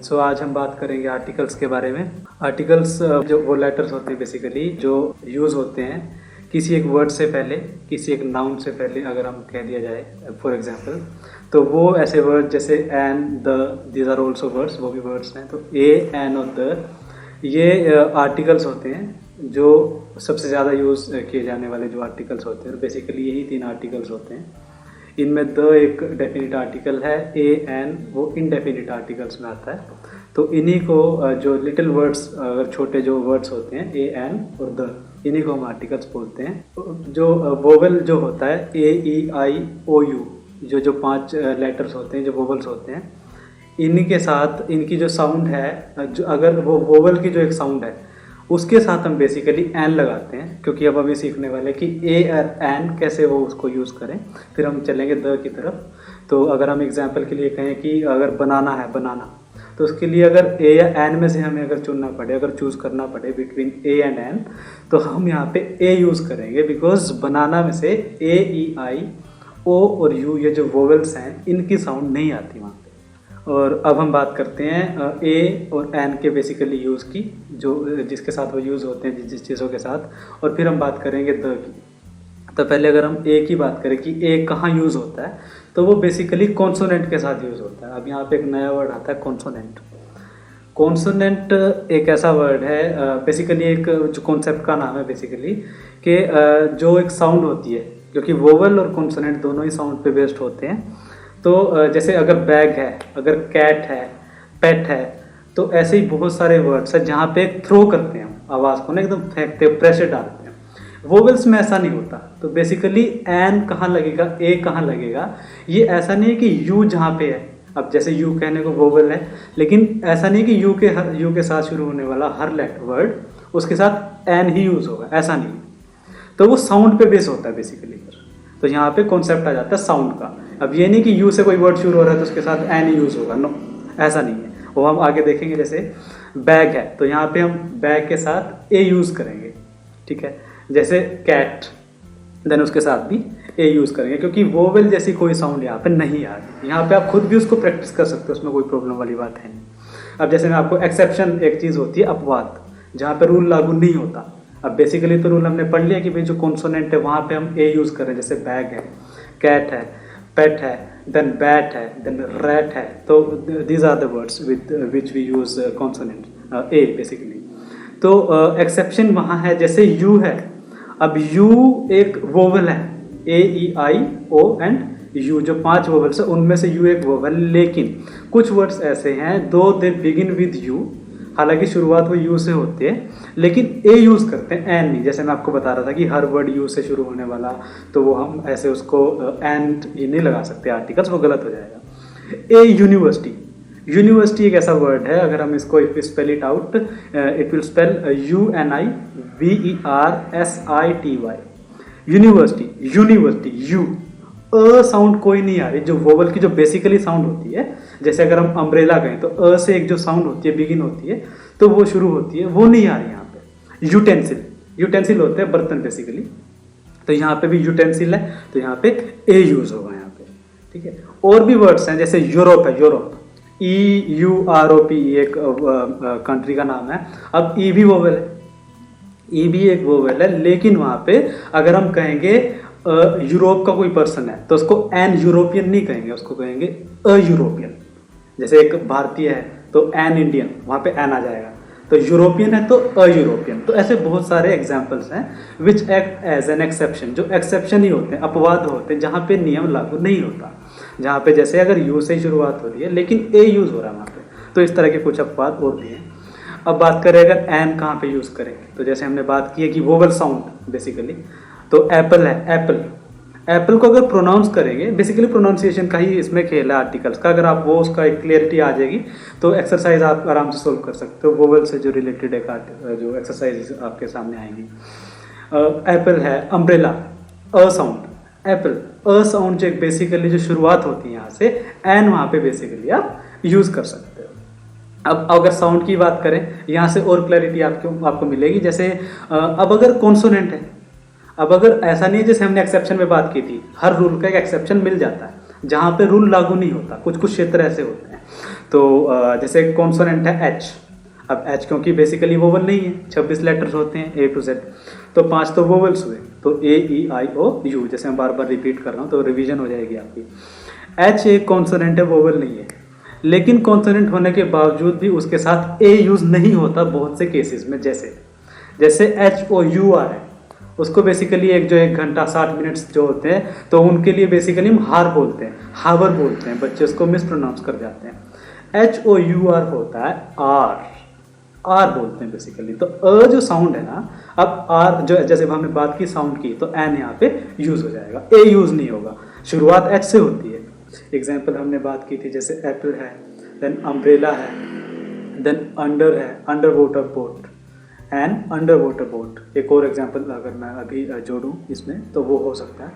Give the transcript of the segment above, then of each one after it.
सो आज हम बात करेंगे आर्टिकल्स के बारे में। आर्टिकल्स जो वो लेटर्स होते हैं बेसिकली जो यूज़ होते हैं किसी एक वर्ड से पहले, किसी एक नाउन से पहले अगर हम कह दिया जाए फॉर एग्जांपल, तो वो ऐसे वर्ड जैसे an, the, these are also words, वो भी वर्ड्स हैं। तो ए, एन और द ये आर्टिकल्स होते हैं जो सबसे ज़्यादा यूज़ किए जाने वाले जो आर्टिकल्स होते हैं। बेसिकली यही 3 आर्टिकल्स होते हैं। इनमें द एक डेफिनिट आर्टिकल है, ए, एन वो इनडेफिनिट आर्टिकल्स में आता है। तो इन्हीं को जो लिटिल वर्ड्स, अगर छोटे जो वर्ड्स होते हैं ए, एन और द, इन्हीं को हम आर्टिकल्स बोलते हैं। जो वोवेल जो होता है ए, ई, आई, ओ, यू, जो 5 लेटर्स होते हैं, जो वोवेल्स होते हैं, इन्हीं के साथ इनकी जो साउंड है, जो अगर वो वोवेल की जो एक साउंड है उसके साथ हम बेसिकली एन लगाते हैं, क्योंकि अब अभी सीखने वाले कि ए और एन कैसे वो उसको यूज़ करें। फिर हम चलेंगे द की तरफ। तो अगर हम एग्जांपल के लिए कहें कि अगर बनाना है, बनाना, तो उसके लिए अगर ए या एन में से हमें अगर चुनना पड़े, अगर चूज़ करना पड़े बिटवीन ए एंड एन, तो हम यहाँ पे ए यूज़ करेंगे, बिकॉज बनाना में से ए, ई, आई, ओ और यू ये जो वोवेल्स हैं इनकी साउंड नहीं आती वहाँ पे। और अब हम बात करते हैं ए और एन के बेसिकली यूज़ की, जो जिसके साथ वो यूज़ होते हैं जिस चीज़ों के साथ। और फिर हम बात करेंगे द की। तो पहले अगर हम ए की बात करें कि ए कहाँ यूज़ होता है, तो वो बेसिकली कॉन्सोनेंट के साथ यूज़ होता है। अब यहाँ पे एक नया वर्ड आता है कॉन्सोनेंट। कॉन्सोनेंट एक ऐसा वर्ड है, बेसिकली एक जो कॉन्सेप्ट का नाम है बेसिकली, कि जो एक साउंड होती है, जो कि वोवल और कॉन्सोनेंट दोनों ही साउंड पे बेस्ड होते हैं। तो जैसे अगर बैग है, अगर कैट है, पेट है, तो ऐसे ही बहुत सारे वर्ड्स हैं जहाँ पे थ्रो करते हैं हम आवाज़ को ना, एकदम फेंकते हैं, प्रेशर डालते हैं। वोवेल्स में ऐसा नहीं होता। तो बेसिकली एन कहाँ लगेगा, ए कहाँ लगेगा, ये ऐसा नहीं है कि यू जहाँ पे है। अब जैसे यू कहने को वोवेल है, लेकिन ऐसा नहीं कि यू के साथ शुरू होने वाला हर वर्ड उसके साथ एन ही यूज़ होगा, ऐसा नहीं। तो वो साउंड पे बेस होता है बेसिकली। तो यहाँ पे कॉन्सेप्ट आ जाता है साउंड का। अब ये नहीं कि यू से कोई वर्ड शुरू हो रहा है तो उसके साथ एन ही यूज़ होगा, नो, ऐसा नहीं है। वो हम आगे देखेंगे। जैसे बैग है तो यहाँ पे हम बैग के साथ ए यूज़ करेंगे, ठीक है। जैसे कैट, देन उसके साथ भी ए यूज़ करेंगे, क्योंकि वोवेल जैसी कोई साउंड यहाँ पे नहीं आ रही। यहाँ पे आप खुद भी उसको प्रैक्टिस कर सकते हो, उसमें कोई प्रॉब्लम वाली बात है नहीं। अब जैसे मैं आपको एक्सेप्शन एक चीज़ होती है अपवाद, जहाँ पे रूल लागू नहीं होता। अब बेसिकली तो रूल हमने पढ़ लिया कि भाई जो कॉन्सोनेंट है वहाँ पे हम ए यूज़ करें। जैसे बैग है, कैट है, पेट है, देन बैट है, देन रैट है। तो these are the words which we use consonant a basically. तो एक्सेप्शन वहाँ है, जैसे यू है। अब यू एक वोवेल है, ए, ई, आई, ओ एंड यू, जो 5 वोवेल्स है उनमें से यू एक वोवेल। लेकिन कुछ वर्ड्स ऐसे हैं दो दे बिगिन विद यू, हालांकि शुरुआत वो यू से होती है, लेकिन ए यूज़ करते हैं, एन नहीं। जैसे मैं आपको बता रहा था कि हर वर्ड यू से शुरू होने वाला, तो वो हम ऐसे उसको एन ये नहीं लगा सकते आर्टिकल्स, वो गलत हो जाएगा। ए, यूनिवर्सिटी। यूनिवर्सिटी एक ऐसा वर्ड है, अगर हम इसको if spell it out, it will spell UNIVERSITY। University, university, you sound कोई नहीं आ रही, जो वोवल की जो बेसिकली साउंड होती है। जैसे अगर हम अम्ब्रेला कहें तो से एक जो साउंड होती है, बिगिन होती है, तो वो शुरू होती है, वो नहीं आ रही यहाँ पे। यूटेंसिल, यूटेंसिल होते हैं बर्तन बेसिकली, तो यहाँ पे भी यूटेंसिल है, तो यहाँ पे ए यूज होगा यहाँ पे, ठीक है। और भी वर्ड्स हैं, जैसे यूरोप है, यूरोप, EUROP एक कंट्री का नाम है। अब ई भी वोवेल है, ई भी एक वोवेल है, लेकिन वहाँ पे अगर हम कहेंगे यूरोप का कोई पर्सन है तो उसको एन यूरोपियन नहीं कहेंगे, उसको कहेंगे अ यूरोपियन। जैसे एक भारतीय है तो एन इंडियन, वहाँ पे एन आ जाएगा। तो यूरोपियन है तो अ यूरोपियन। तो ऐसे बहुत सारे एग्जाम्पल्स हैं which act as an exception, जो एक्सेप्शन ही होते हैं, अपवाद होते हैं, जहाँ पे नियम लागू नहीं होता। जहाँ पे जैसे अगर यू से ही शुरुआत हो रही है लेकिन ए यूज़ हो रहा है वहाँ पे, तो इस तरह के कुछ अपवाद और भी हैं। अब बात करें अगर एन कहाँ पे यूज़ करेंगे, तो जैसे हमने बात की है कि वोवल साउंड बेसिकली, तो एप्पल है, एप्पल। एप्पल को अगर प्रोनाउंस करेंगे, बेसिकली प्रोनाउंसिएशन का ही इसमें खेल है आर्टिकल्स का। अगर आप वो उसका एक क्लियरिटी आ जाएगी तो एक्सरसाइज आप आराम से सोल्व कर सकते हो। वोवल से जो रिलेटेड एक जो एक्सरसाइज आपके सामने आएंगी। एप्पल है, umbrella, a sound, Apple, a sound जो बेसिकली जो शुरुआत होती है यहाँ से, एन वहाँ पे बेसिकली आप यूज़ कर सकते हो। अब अगर साउंड की बात करें, यहाँ से और क्लैरिटी आपको मिलेगी। जैसे अब अगर कॉन्सोनेंट है, अब अगर ऐसा नहीं है जैसे हमने एक्सेप्शन में बात की थी, हर रूल का एक एक्सेप्शन मिल जाता है जहाँ पे रूल लागू नहीं होता, कुछ कुछ क्षेत्र ऐसे होते हैं। तो जैसे कॉन्सोनेंट है एच, अब एच क्योंकि बेसिकली वोवल नहीं है, 26 लेटर्स होते हैं ए टू जेड, तो 5 तो वोवल्स हुए, तो ए ई आई ओ यू, जैसे मैं बार बार रिपीट कर रहा हूँ तो रिवीजन हो जाएगी आपकी। एच एक कॉन्सोनेंट है, वोवल नहीं है, लेकिन कॉन्सोनेंट होने के बावजूद भी उसके साथ ए यूज नहीं होता बहुत से केसेस में। जैसे एच ओ यू आर है, उसको बेसिकली एक घंटा 60 मिनट्स जो होते हैं, तो उनके लिए बेसिकली हम हार बोलते हैं, हावर बोलते हैं, बच्चे उसको मिस प्रोनाउंस कर जाते हैं। एच ओ यू आर होता है आर बोलते हैं बेसिकली। तो अ जो साउंड है ना, अब आर जो जैसे हमने बात की साउंड की, तो एन यहाँ पे यूज हो जाएगा, ए यूज नहीं होगा। शुरुआत एच से होती है। एग्जाम्पल हमने बात की थी, जैसे एप्पल है, देन अम्ब्रेला है, देन अंडर है, under water boat and under water boat. एक और एग्जाम्पल अगर मैं अभी जोड़ूं इसमें तो वो हो सकता है।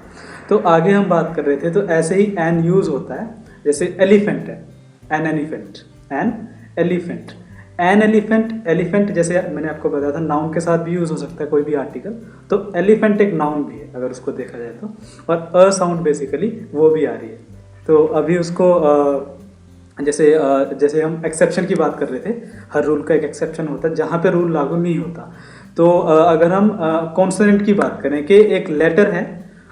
तो आगे हम बात कर रहे थे, तो ऐसे ही एन यूज होता है। जैसे एलिफेंट है, an elephant, an elephant, an elephant. Elephant जैसे मैंने आपको बताया था, नाउन के साथ भी यूज हो सकता है कोई भी आर्टिकल, तो एलिफेंट एक नाउन भी है अगर उसको देखा जाए तो, और अ साउंड बेसिकली वो भी आ रही है। तो अभी उसको जैसे हम एक्सेप्शन की बात कर रहे थे, हर रूल का एक एक्सेप्शन होता है जहाँ पे रूल लागू नहीं होता। तो अगर हम कॉन्सोनेंट की बात करें कि एक लेटर है,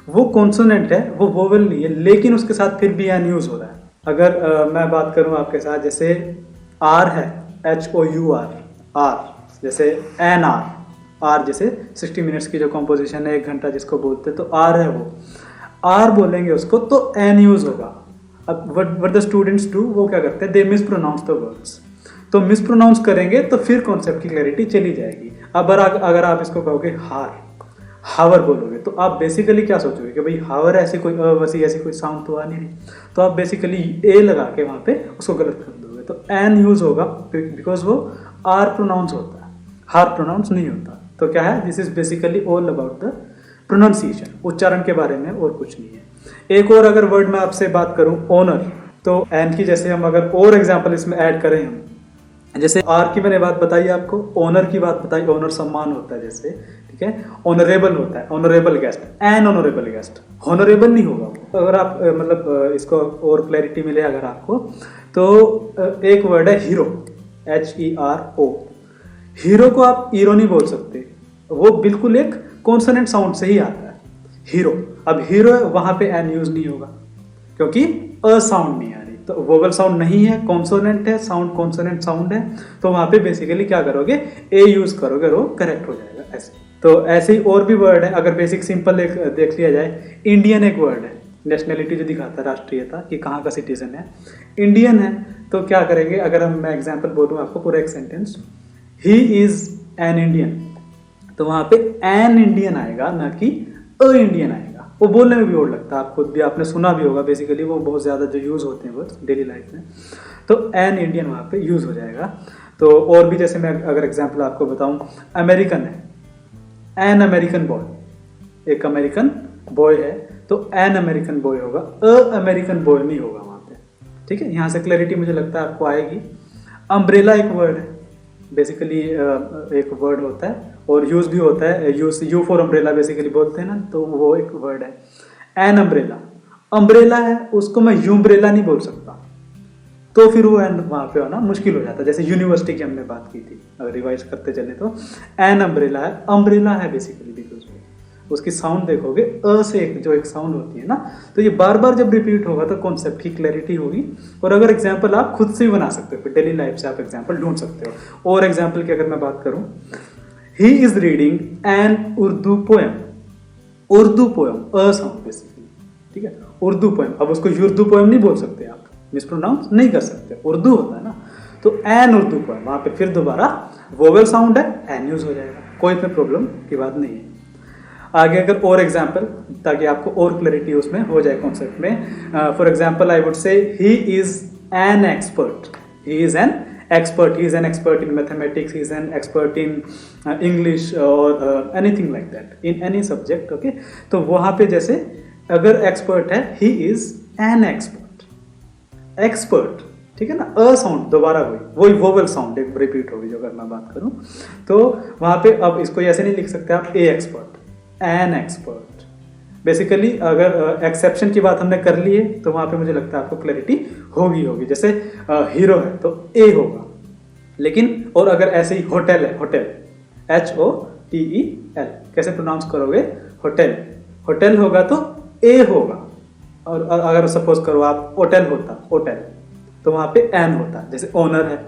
वो कॉन्सोनेंट है, वो वोवेल नहीं है, लेकिन उसके साथ फिर भी एन यूज हो रहा है। अगर मैं बात करूँ आपके साथ, जैसे आर है, H O U R, hour, जैसे एन आर जैसे 60 मिनट्स की जो कॉम्पोजिशन है, 1 घंटा जिसको बोलते हैं, तो आर है, वो आर बोलेंगे उसको तो एन यूज होगा। अब व्हाट द स्टूडेंट्स डू, वो क्या करते हैं, they mispronounce the words. तो मिस प्रोनाउंस करेंगे तो फिर कॉन्सेप्ट की क्लैरिटी चली जाएगी। अब अगर आप इसको कहोगे हावर बोलोगे, तो आप बेसिकली क्या सोचोगे कि भाई हावर ऐसी कोई वैसी ऐसी कोई साउंड तो आ नहीं रही, तो आप बेसिकली ए लगा के वहाँ पे उसको गलत कर दोगे। तो एन यूज होगा बिकॉज वो आर प्रोनाउंस होता है, हार प्रोनाउंस नहीं होता। तो क्या है, this is basically all about the pronunciation, उच्चारण के बारे में और कुछ नहीं है। एक और अगर वर्ड मैं आपसे बात करूं, ऑनर, तो एन की जैसे हम अगर और एग्जांपल इसमें ऐड करें, हम जैसे आर की मैंने बात बताई आपको, ऑनर की बात बताई, ऑनर सम्मान होता है जैसे, ठीक है। ऑनरेबल होता है, honourable guest, N honourable guest, honourable नहीं होगा। अगर आप मतलब इसको और क्लैरिटी मिले अगर आपको, तो एक वर्ड है हीरो, HERO। हीरो को आप हीरो नहीं बोल सकते, वो बिल्कुल एक कॉन्सोनेंट साउंड से ही आता है, हीरो। अब हीरो वहां पे एन यूज नहीं होगा क्योंकि अ साउंड नहीं आ रही, तो वोवल साउंड नहीं है, कॉन्सोनेंट है, साउंड कॉन्सोनेंट साउंड है, तो वहां पे बेसिकली क्या करोगे, ए यूज करोगे, वो करेक्ट हो जाएगा ऐसे। तो ऐसे ही और भी वर्ड है, अगर बेसिक सिंपल एक देख लिया जाए, इंडियन एक वर्ड है, नेशनैलिटी जो दिखाता है, राष्ट्रीयता कि कहाँ का सिटीजन है, इंडियन है। तो क्या करेंगे, अगर मैं एग्जाम्पल बोलूँ आपको पूरा एक sentence, he is an Indian, तो वहां पे एन इंडियन आएगा, ना कि अ इंडियन आएगा। वो बोलने में भी और लगता है, आप खुद भी आपने सुना भी होगा, बेसिकली वो बहुत ज़्यादा जो यूज़ होते हैं वर्ड्स डेली लाइफ में, तो एन इंडियन वहाँ पे यूज़ हो जाएगा। तो और भी जैसे मैं अगर एग्जांपल आपको बताऊं, अमेरिकन है, एन अमेरिकन बॉय, एक अमेरिकन बॉय है, तो एन अमेरिकन बॉय होगा, अ अमेरिकन बॉय नहीं होगा वहाँ पे, ठीक है। यहाँ से क्लैरिटी मुझे लगता है आपको आएगी। अम्ब्रेला एक वर्ड है, बेसिकली एक वर्ड होता है और यूज भी होता है, यू फॉर अम्ब्रेला बेसिकली बोलते हैं ना, तो वो एक वर्ड है। एन अम्ब्रेला, अम्ब्रेला है, उसको मैं यूम्ब्रेला नहीं बोल सकता, तो फिर वो एन वहाँ पे होना मुश्किल हो जाता है। जैसे यूनिवर्सिटी की हमने बात की थी, अगर रिवाइज करते चले तो एन अम्ब्रेला है, अम्ब्रेला है बेसिकली, बिकॉज उसकी साउंड देखोगे अ से एक साउंड होती है ना, तो ये बार बार जब रिपीट होगा तो कॉन्सेप्ट की क्लैरिटी होगी। और अगर एग्जाम्पल आप खुद से भी बना सकते हो, डेली लाइफ से आप एग्जाम्पल ढूंढ सकते हो। और एग्जाम्पल की अगर मैं बात करूं, he is reading an Urdu poem, Urdu poem, a sound basically, ठीक है, उर्दू पोएम। अब उसको उर्दू पोएम नहीं बोल सकते आप, मिसप्रोनाउंस नहीं कर सकते, उर्दू होता है ना, तो एन उर्दू पोएम, वहां पे फिर दोबारा वोवेल साउंड है, एन यूज हो जाएगा, कोई फिर प्रॉब्लम की बात नहीं है। आगे अगर और एग्जाम्पल, ताकि आपको और क्लैरिटी उसमें हो जाए कॉन्सेप्ट में, for example I would say he is an expert, he is N expert, he is an expert in mathematics, he is an expert in English or anything like that, in any subject, okay। तो वहाँ पे जैसे अगर expert है, he is an expert, expert, ठीक है ना, a sound दोबारा वही वोवल साउंड एक रिपीट होगी जो अगर मैं बात करूँ, तो वहाँ पे अब इसको ऐसे नहीं लिख सकते आप, ए एक्सपर्ट, एन एक्सपर्ट, बेसिकली अगर एक्सेप्शन की बात हमने कर ली है तो वहाँ पे मुझे लगता है आपको क्लैरिटी होगी। जैसे हीरो है तो ए होगा, लेकिन और अगर ऐसे ही होटल है, होटल HOTEL कैसे प्रोनाउंस करोगे? होटल, होटल होगा तो ए होगा। और अगर सपोज करो आप होटल होता, होटल, तो वहाँ पे एन होता। जैसे ओनर है,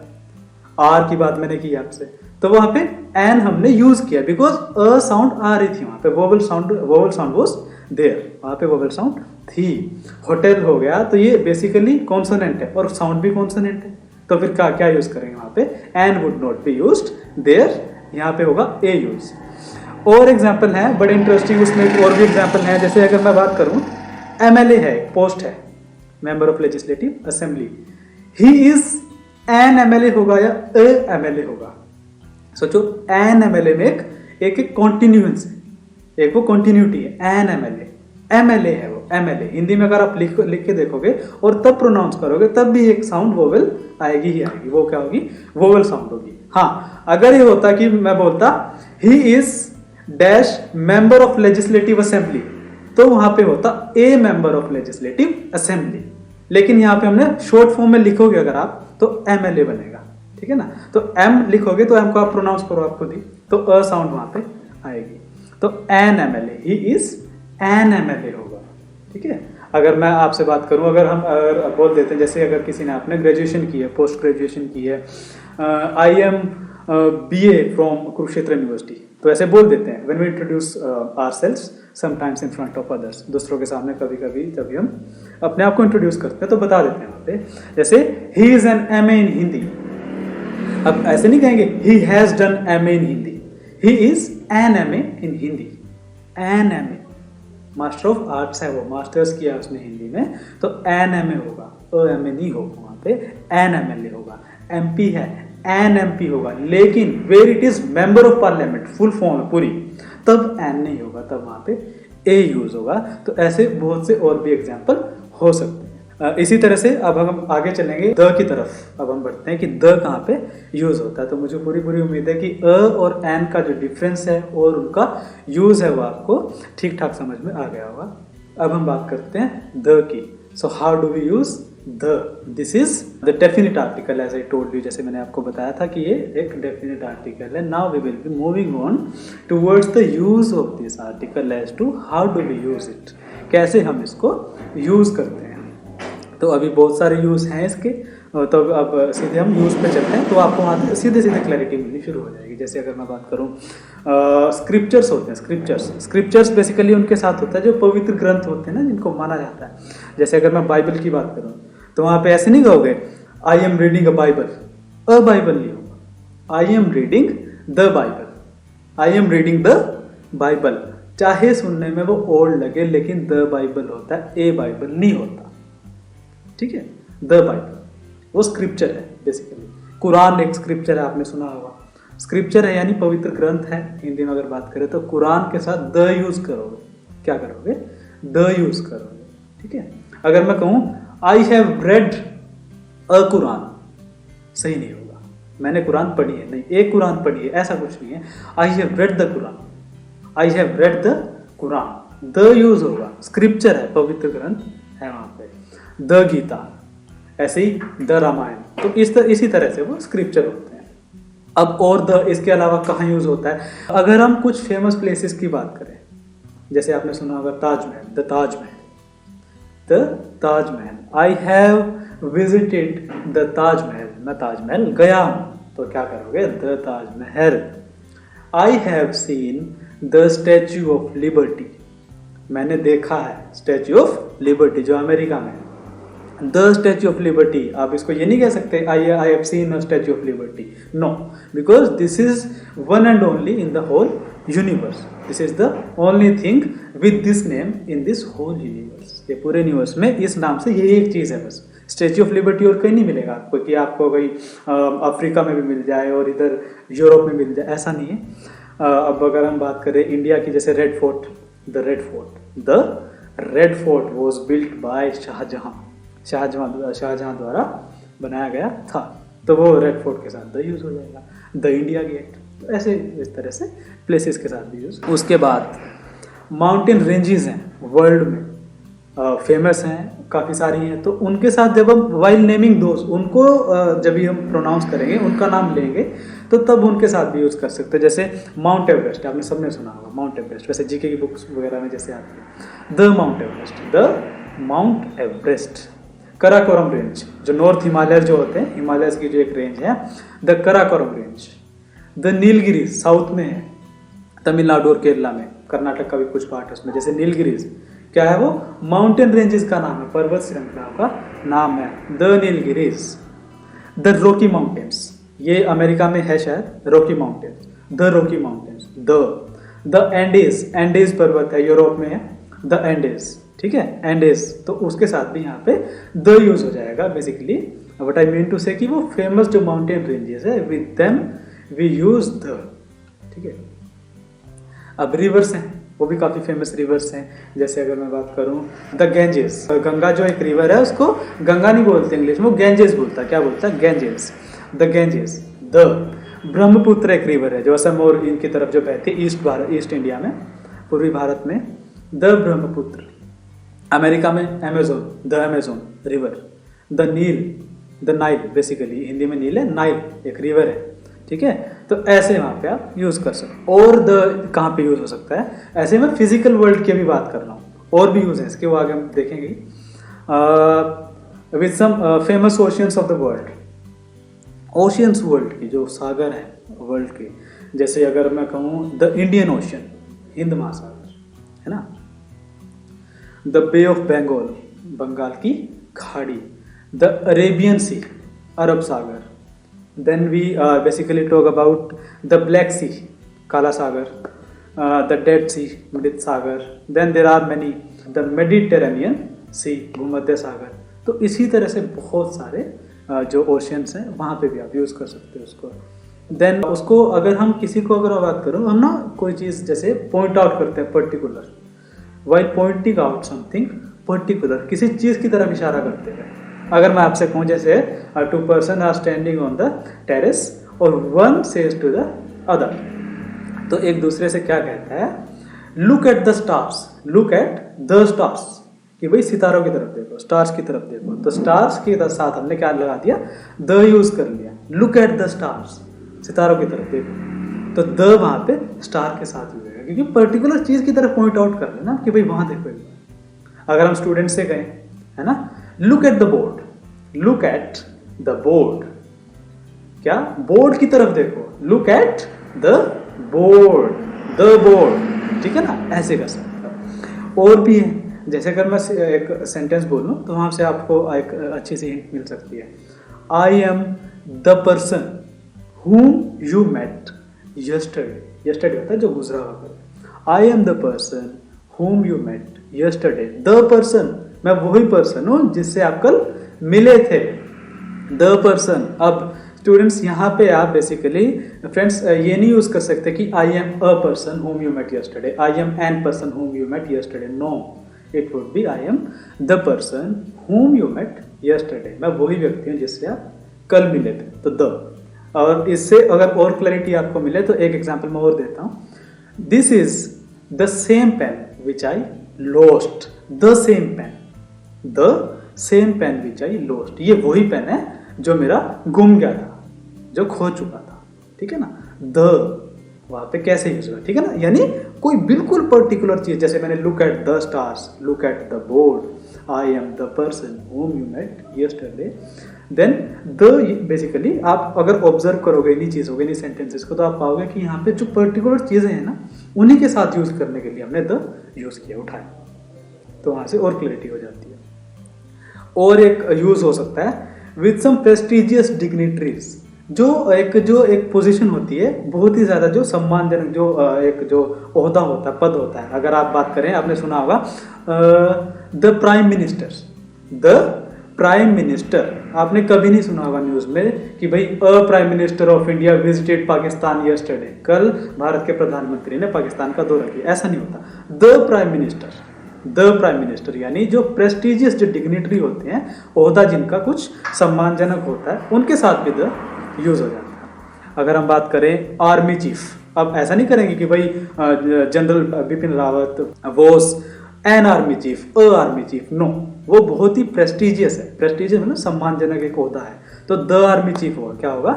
आर की बात मैंने की आपसे, तो वहाँ पे एन हमने यूज किया बिकॉज अ साउंड आ रही थी वहाँ पे, वोवल साउंड वाज देयर, वहाँ पे वोवल साउंड थी। होटल हो गया तो ये बेसिकली कॉन्सोनेंट है और साउंड भी कॉन्सोनेंट है, तो फिर क्या यूज करेंगे वहाँ पे? An would not be used there, यहाँ पे होगा ए यूज। और एग्जाम्पल है बड़े इंटरेस्टिंग, उसमें और भी एग्जाम्पल है। जैसे अगर मैं बात करूँ, MLA है, पोस्ट है, member of legislative assembly, he is an MLA होगा या ए MLA होगा? सोचो, एन MLA में एक कॉन्टिन्यूएंस है, एक वो कॉन्टिन्यूटी है, एन MLA है वो, MLA। हिंदी में अगर आप लिख के देखोगे और तब प्रोनाउंस करोगे तब भी एक साउंड वोवेल आएगी ही आएगी। वो क्या होगी? वोवेल साउंड होगी। हाँ, अगर ये होता कि मैं बोलता he is dash member of legislative assembly, तो वहां पे होता ए मेंबर ऑफ लेजिस्लेटिव असेंबली, लेकिन यहाँ पे हमने शॉर्ट फॉर्म में लिखोगे अगर आप तो MLA बनेगा, ठीक है ना? तो M लिखोगे तो M को आप प्रोनाउंस करो आप खुद ही, तो अ साउंड वहां पे आएगी, तो an MLA, he is an MLA होगा, ठीक है। अगर मैं आपसे बात करूं, अगर बोल देते हैं, जैसे अगर किसी ने आपने ग्रेजुएशन की है, पोस्ट ग्रेजुएशन की है, I am BA from Kurukshetra university, तो ऐसे बोल देते हैं when we introduce ourselves sometimes in front of others, दूसरों के सामने कभी कभी जब हम अपने आप को इंट्रोड्यूस करते हैं तो बता देते हैं वहाँ पे, जैसे ही is an MA in Hindi. अब ऐसे नहीं कहेंगे he has done MA in Hindi, he is an MA in Hindi, an MA, master of arts है वो, मास्टर्स किया उसने हिंदी में, तो एन MA होगा, MA नहीं होगा वहाँ पे, एन MLA होगा। MP है, एन MP होगा, लेकिन where it is member of parliament, full form है पूरी, तब एन नहीं होगा, तब वहाँ पे ए यूज होगा। तो ऐसे बहुत से और भी एग्जाम्पल हो सकते हैं। इसी तरह से अब हम आगे चलेंगे द की तरफ, अब हम बढ़ते हैं कि द कहाँ पे यूज होता है। तो मुझे पूरी उम्मीद है कि अ और एन का जो डिफरेंस है और उनका यूज है वो आपको ठीक ठाक समझ में आ गया होगा। अब हम बात करते हैं द की। So how do we use the? This is the definite article, as I told you, जैसे मैंने आपको बताया था कि ये एक डेफिनेट आर्टिकल है। Now we will be moving on towards the use of this article as to how do we use it, कैसे हम इसको यूज करते हैं। तो अभी बहुत सारे यूज हैं इसके, तो अब सीधे हम यूज पे चलते हैं, तो आपको वहाँ सीधे क्लैरिटी मिलनी शुरू हो जाएगी। जैसे अगर मैं बात करूँ, स्क्रिप्चर्स होते हैं, स्क्रिप्चर्स बेसिकली उनके साथ होता है जो पवित्र ग्रंथ होते हैं ना, जिनको माना जाता है। जैसे अगर मैं बाइबल की बात करूँ तो वहाँ पे ऐसे नहीं कहोगे I am reading a Bible, a Bible नहीं होगा, I am reading the Bible, I am reading the Bible. चाहे सुनने में वो ओल्ड लगे, लेकिन द बाइबल होता है, ए बाइबल नहीं होता, ठीक है। द बाइबल वो स्क्रिप्चर है बेसिकली। कुरान एक स्क्रिप्चर है, आपने सुना होगा। स्क्रिप्चर है यानी पवित्र ग्रंथ है। हिंदी में अगर बात करें तो कुरान के साथ द यूज करोगे, क्या करोगे? द यूज करोगे, ठीक है। अगर मैं कहूँ आई हैव रेड अ कुरान, सही नहीं होगा, मैंने कुरान पढ़ी है, नहीं, एक कुरान पढ़ी है, ऐसा कुछ नहीं है। I have read the Quran, I have read the Quran, the use होगा, स्क्रिप्चर है, पवित्र ग्रंथ है वहां पे। द गीता, ऐसे ही द रामायण, तो इसी तरह से वो स्क्रिप्चर होते हैं। अब और द इसके अलावा कहाँ यूज होता है? अगर हम कुछ फेमस प्लेसेस की बात करें, जैसे आपने सुना होगा Taj Mahal, the Taj Mahal, the Taj Mahal, I have visited the Taj Mahal, मैं ताजमहल गया हूं, तो क्या करोगे? The Taj Mahal. I have seen the statue of liberty, मैंने देखा है स्टैच्यू ऑफ लिबर्टी जो अमेरिका में है, द स्टैच्यू ऑफ लिबर्टी। आप इसको ये नहीं कह सकते I have seen a Statue of Liberty, no, because this is one and only in the whole universe, this is the only thing with this name in this whole universe. ये पूरे universe में इस नाम से यही एक चीज़ है बस, स्टैच्यू ऑफ लिबर्टी। और कहीं नहीं मिलेगा आपको, कि आपको कहीं अफ्रीका में भी मिल जाए और इधर यूरोप में मिल जाए, ऐसा नहीं है। अब अगर हम बात करें इंडिया की, जैसे Red Fort, the Red Fort was built by Shahjahan द्वारा बनाया गया था, तो वो रेड फोर्ट के साथ द यूज हो जाएगा। द इंडिया गेट, तो ऐसे इस तरह से प्लेसेस के साथ भी यूज। उसके बाद माउंटेन रेंजेस हैं, वर्ल्ड में फेमस हैं, काफ़ी सारी हैं, तो उनके साथ जब हम वाइल नेमिंग दोस्त उनको जब भी हम प्रोनाउंस करेंगे, उनका नाम लेंगे, तो तब उनके साथ भी यूज़ कर सकते हैं। जैसे माउंट एवरेस्ट, आपने सबने सुना होगा माउंट एवरेस्ट, वैसे जीके की बुक्स वगैरह में जैसे आती है the mount Everest, the mount Everest. Karakoram range, जो नॉर्थ हिमालय जो होते हैं, हिमालय की जो एक रेंज है, the Karakoram range. The Nilgiris south में है, तमिलनाडु और केरला में, कर्नाटक का भी कुछ पार्ट है उसमें, जैसे नीलगिरीज क्या है वो माउंटेन रेंजेस का नाम है, पर्वत श्रृंखला का नाम है, the Nilgiris. The Rocky mountains, ये अमेरिका में है शायद, Rocky mountains, the Rocky mountains. The Andes, Andes पर्वत है, यूरोप में है, द एंडीज, ठीक है, एंडीज, तो उसके साथ भी यहाँ पे द यूज हो जाएगा। Basically what I mean to say कि वो फेमस जो माउंटेन रेंजेस है, with them we use the, ठीक है। अब रिवर्स हैं, वो भी काफ़ी फेमस रिवर्स हैं, जैसे अगर मैं बात करूं द गैंजेस, गंगा जो एक रिवर है उसको गंगा नहीं बोलते इंग्लिश में, वो गैंजेस बोलता है, क्या बोलता है, Ganges, the Ganges. The Brahmaputra एक रिवर है जो असम और इनकी तरफ जो बहती है, ईस्ट इंडिया में, पूर्वी भारत में, द ब्रह्मपुत्र। अमेरिका में Amazon, the Amazon river. The नील, द नाइल, बेसिकली हिंदी में नील है, नाइल एक रिवर है, ठीक है। तो ऐसे वहाँ पे आप यूज़ कर सकते। और द कहाँ पे यूज़ हो सकता है, ऐसे मैं फिजिकल वर्ल्ड की भी बात कर रहा हूँ, और भी यूज़ है इसके, वो आगे हम देखेंगे। With some famous oceans of the world, oceans world की जो सागर है वर्ल्ड के, जैसे अगर मैं कहूँ द इंडियन ओशियन, हिंद महासागर है ना, the Bay of Bengal, Bengal की खाड़ी, द अरेबियन सी, अरब सागर। Then we basically talk about the Black Sea, Kala Sagar, the Dead Sea, Mrit Sagar. Then there are many, the Mediterranean Sea, भूमध्य सागर। तो इसी तरह से बहुत सारे जो ओशियंस हैं वहाँ पे भी आप यूज़ कर सकते हो उसको। देन उसको अगर हम किसी को अगर बात करो, हम ना कोई चीज़ जैसे पॉइंट आउट करते हैं particular, while pointing out something particular, किसी चीज़ की तरफ इशारा करते हैं। अगर मैं आपसे कहूँ जैसे two person are standing on the terrace और one says to the other, तो एक दूसरे से क्या कहता है, look at the stars, look at the stars, कि भाई सितारों की तरफ देखो, स्टार्स की तरफ देखो। तो स्टार्स के साथ हमने क्या लगा दिया, द यूज कर लिया, लुक एट द स्टार्स, सितारों की तरफ देखो, तो द वहाँ पे स्टार के साथ यूज होगा, क्योंकि पर्टिकुलर चीज की तरफ पॉइंट आउट कर लेना कि भाई वहाँ देखो। अगर हम स्टूडेंट से गए है ना, look at the board, look at the board, क्या बोर्ड की तरफ देखो, look at the board, the board, ठीक है ना, ऐसे कर सकते हो। और भी है, जैसे अगर मैं एक सेंटेंस बोलूं तो वहां से आपको एक अच्छी सी हिंट मिल सकती है। I am the person whom you met yesterday, yesterday होता है जो गुजरा हुआ। I am the person whom you met yesterday, the person, मैं वही पर्सन हूँ जिससे आप कल मिले थे, the person। अब स्टूडेंट्स यहाँ पे आप बेसिकली फ्रेंड्स ये नहीं यूज कर सकते कि I am a person whom you met yesterday, I am an person whom you met yesterday, no, it would be I am the person whom you met yesterday, मैं वही व्यक्ति हूँ जिससे आप कल मिले थे, तो the। और इससे अगर और क्लैरिटी आपको मिले तो एक एग्जांपल मैं और देता हूँ। This is the same pen which I lost, the same pen, the same pen which I lost, ये वही पेन है जो मेरा गुम गया था, जो खो चुका था, ठीक है ना। द वहां पे कैसे यूज हुआ, ठीक है ना, यानी कोई बिल्कुल पर्टिकुलर चीज, जैसे मैंने look at the stars, look at the board, I am the person whom you met yesterday, then the basically आप अगर ऑब्जर्व करोगे इन्हीं चीज़ों को, इन्हीं सेंटेंसेस को, तो आप पाओगे कि यहाँ पे जो पर्टिकुलर चीज़ें हैं ना, उन्हीं के साथ यूज करने के लिए हमने द यूज किया, उठाया, तो वहाँ से और क्लैरिटी हो जाती है। और एक यूज हो सकता है विद सम प्रेस्टिजियस डिग्निटरीज, जो एक पोजीशन होती है बहुत ही ज़्यादा जो सम्मानजनक, जो ओहदा होता है, पद होता है। अगर आप बात करें, आपने सुना होगा the prime minister, the prime minister, आपने कभी नहीं सुना होगा न्यूज़ में कि भाई a prime minister of India visited Pakistan yesterday, कल भारत के प्रधानमंत्री ने पाकिस्तान का दौरा किया, ऐसा नहीं होता। The prime minister, the prime minister, यानी जो प्रेस्टिजियस जो डिग्निटरी होते हैं, ओहदा जिनका कुछ सम्मानजनक होता है, उनके साथ भी द यूज हो जाता है। अगर हम बात करें आर्मी चीफ, अब ऐसा नहीं करेंगे कि भाई general Bipin Rawat, Bose, an army chief, a army chief, no, वो बहुत ही प्रेस्टिजियस है। प्रेस्टिजियस मतलब सम्मानजनक एक ओहदा है। तो द आर्मी चीफ होगा, क्या होगा,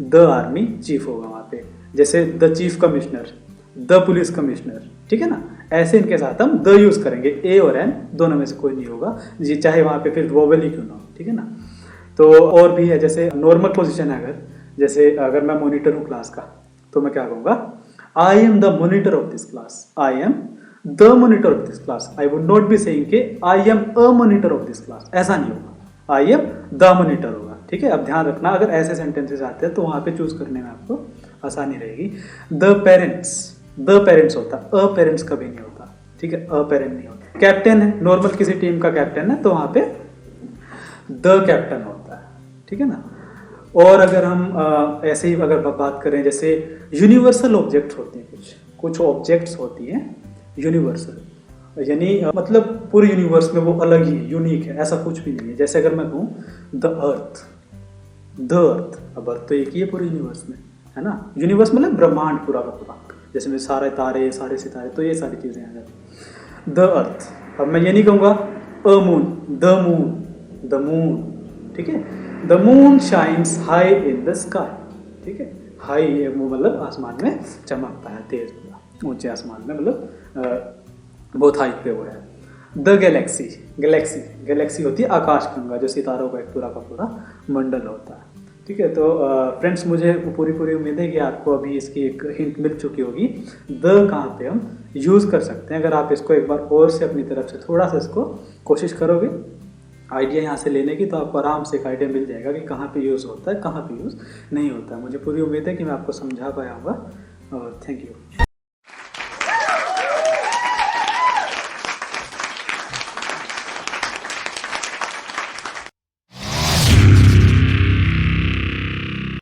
द आर्मी चीफ होगा वहाँ पे। जैसे the chief commissioner, the police commissioner, ठीक है ना, ऐसे इनके साथ हम द यूज करेंगे। ए और एन दोनों में से कोई नहीं होगा जी, चाहे वहाँ पे फिर वोवेल ही क्यों ना हो, ठीक है ना। तो और भी है, जैसे नॉर्मल पोजीशन है, अगर जैसे अगर मैं मॉनिटर हूँ क्लास का, तो मैं क्या कहूँगा, I am the monitor of this class, I am the monitor of this class. I would not be saying के I am a monitor of this class, ऐसा नहीं होगा, आई एम द मॉनिटर होगा, ठीक है। अब ध्यान रखना, अगर ऐसे सेंटेंसेस आते हैं तो वहाँ पे चूज करने में आपको आसानी रहेगी। द पेरेंट्स होता है, अ पेरेंट्स कभी नहीं होता, ठीक है, अ पेरेंट नहीं होता। कैप्टन है, नॉर्मल किसी टीम का कैप्टन है, तो वहाँ पे द कैप्टन होता है, ठीक है ना। और अगर हम ऐसे ही अगर बात करें, जैसे यूनिवर्सल ऑब्जेक्ट होते हैं, कुछ ऑब्जेक्ट्स होती हैं यूनिवर्सल, यानी मतलब पूरे यूनिवर्स में वो अलग ही है, यूनिक है, ऐसा कुछ भी नहीं है। जैसे अगर मैं कहूँ द अर्थ, अब अर्थ तो एक ही है पूरे यूनिवर्स में, है ना। यूनिवर्स मतलब ब्रह्मांड पूरा का पूरा, जैसे में सारे तारे, सारे सितारे, तो ये सारी चीज़ें आ जाती। द अर्थ, अब मैं ये नहीं कहूँगा अ मून, द मून, ठीक है। The moon shines high in the sky, ठीक है, हाई मतलब आसमान में चमकता है, तेज, ऊंचे आसमान में, मतलब बहुत हाइट पे वो है। द गैलेक्सी होती है आकाशगंगा, जो सितारों का एक पूरा का पूरा मंडल होता है, ठीक है। तो फ्रेंड्स, मुझे पूरी उम्मीद है कि आपको अभी इसकी एक हिंट मिल चुकी होगी, द कहाँ पे हम यूज़ कर सकते हैं। अगर आप इसको एक बार और से अपनी तरफ से थोड़ा सा इसको कोशिश करोगे आइडिया यहाँ से लेने की, तो आपको आराम से एक आइडिया मिल जाएगा कि कहाँ पे यूज़ होता है, कहाँ पे यूज़ नहीं होता है। मुझे पूरी उम्मीद है कि मैं आपको समझा पाया होगा, और थैंक यू।